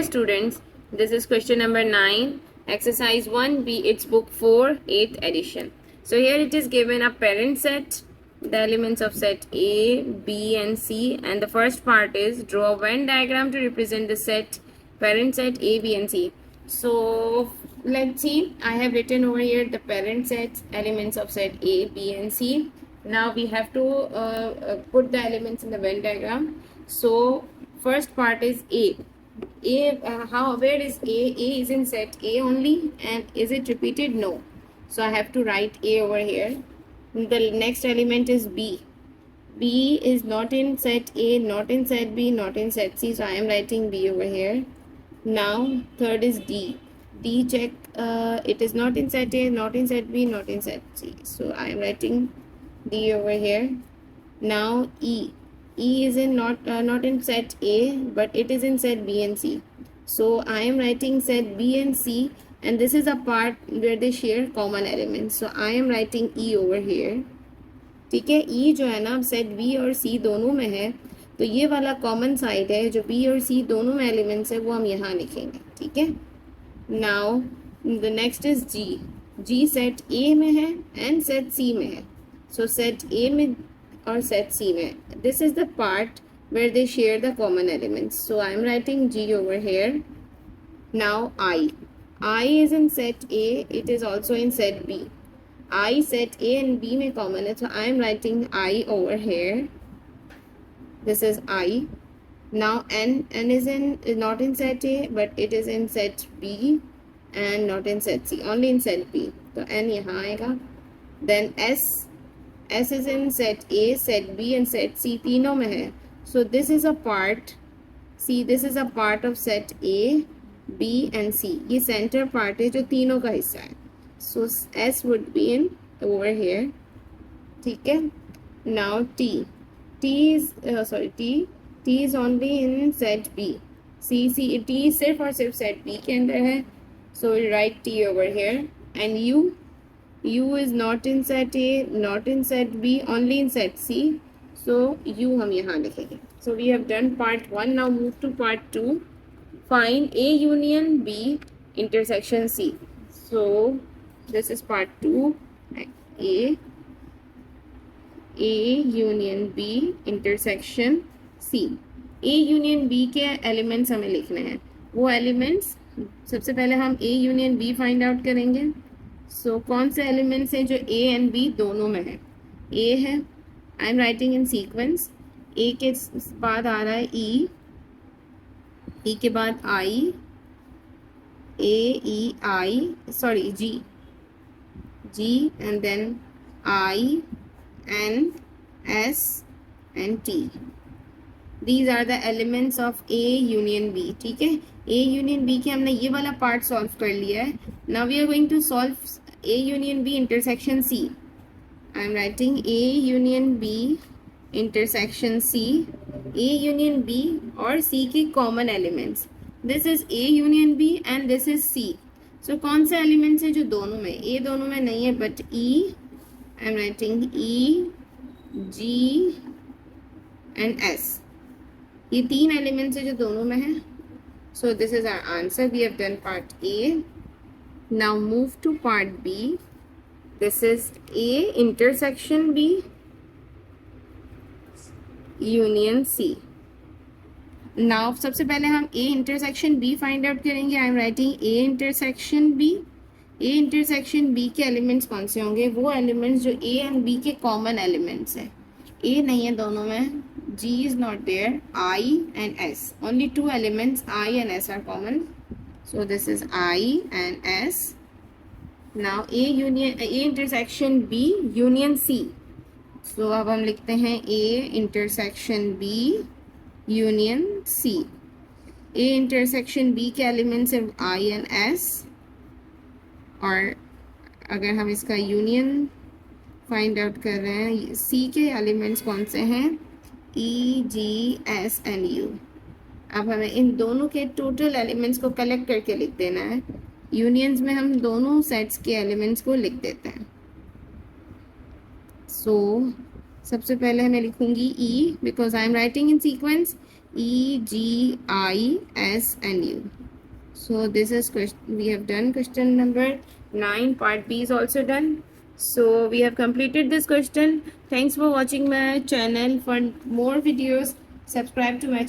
Students, this is question number 9, exercise 1b, it's book 4, 8th edition. So here it is given a parent set, the elements of set A, B and C, and the first part is draw a Venn diagram to represent the set, parent set A, B and C. So let's see, I have written over here the parent set, elements of set A, B and C. Now we have to put the elements in the Venn diagram. So first part is A. Where is A? A is in set A only, and is it repeated? No. So I have to write A over here. The next element is B. B is not in set A, not in set B, not in set C. So I am writing B over here. Now third is D. D check, it is not in set A, not in set B, not in set C. So I am writing D over here. Now E. E is in not in set A, but it is in set B and C. So I am writing set B and C, and this is a part where they share common elements. So I am writing E over here. ठीक है, E जो है ना set B और C दोनों में है, तो ये वाला common side है जो B और C दोनों में elements है वो हम यहाँ लिखेंगे. ठीक है. Now the next is G. G set A में है and set C में है. So set A में और set C में. This is the part where they share the common elements. So I am writing G over here. Now I. I is in set A. It is also in set B. I set A and B में common है. So I am writing I over here. This is I. Now N is not in set A, but it is in set B and not in set C. Only in set B. So N यहाँ आएगा. Then S is in set A, set B and set C तीनों में है. So this is a part. See, this is a part of set A, B and C. ये center part है जो तीनों का हिस्सा है. So S would be in over here. ठीक है. Now T. T is only in set B. T सिर्फ और सिर्फ set B के अंदर है. So we'll write T over here. And U is not in set A, not in set B, only in set C. So U हम यहाँ लिखेंगे. So we have done part 1. Now move to part 2. Find A union B intersection C. So this is part 2. A union B intersection C. A union B के elements हमें लिखने हैं. वो elements सबसे पहले हम A union B find out करेंगे. So कौन से elements हैं जो A and B दोनों में है. A है, I am writing in sequence. A के बाद आ रहा है E. E के बाद I. G and then I, N, S and T. These are the elements of A union B. ठीक है. A union B के हमने ये वाला part solve कर लिया है. Now we are going to solve A union B intersection C. I am writing A union B intersection C. A union B और C के common elements. This is A union B and this is C. So कौन से elements हैं जो दोनों में? A दोनों में नहीं है, but E. I am writing E, G and S. ये तीन elements हैं जो दोनों में हैं. So this is our answer. We have done part A. Now move to part B. This is A intersection B union C. Now सबसे पहले हम A intersection B find out करेंगे. I am writing A intersection B. A intersection B के elements कौन से होंगे? वो elements जो A and B के common elements हैं. A नहीं है दोनों में. G is not there. I and S. Only two elements I and S are common. So this is I and S. Now A intersection B union C. So अब हम लिखते हैं A intersection B union C. A intersection B के elements हैं I and S. और अगर हम इसका union find out कर रहे हैं, C के elements कौन से हैं? E, G, S and U. अब हमें इन दोनों के टोटल एलिमेंट्स को कलेक्ट करके लिख देना है. यूनियंस में हम दोनों सेट्स के एलिमेंट्स को लिख देते हैं. सो सबसे पहले मैं लिखूंगी E because I am writing in sequence. E, G, I, S, and U. So this is question, we have done question number 9. Part B is also done. So we have completed this question. Thanks for watching my channel. For more videos, subscribe to my channel.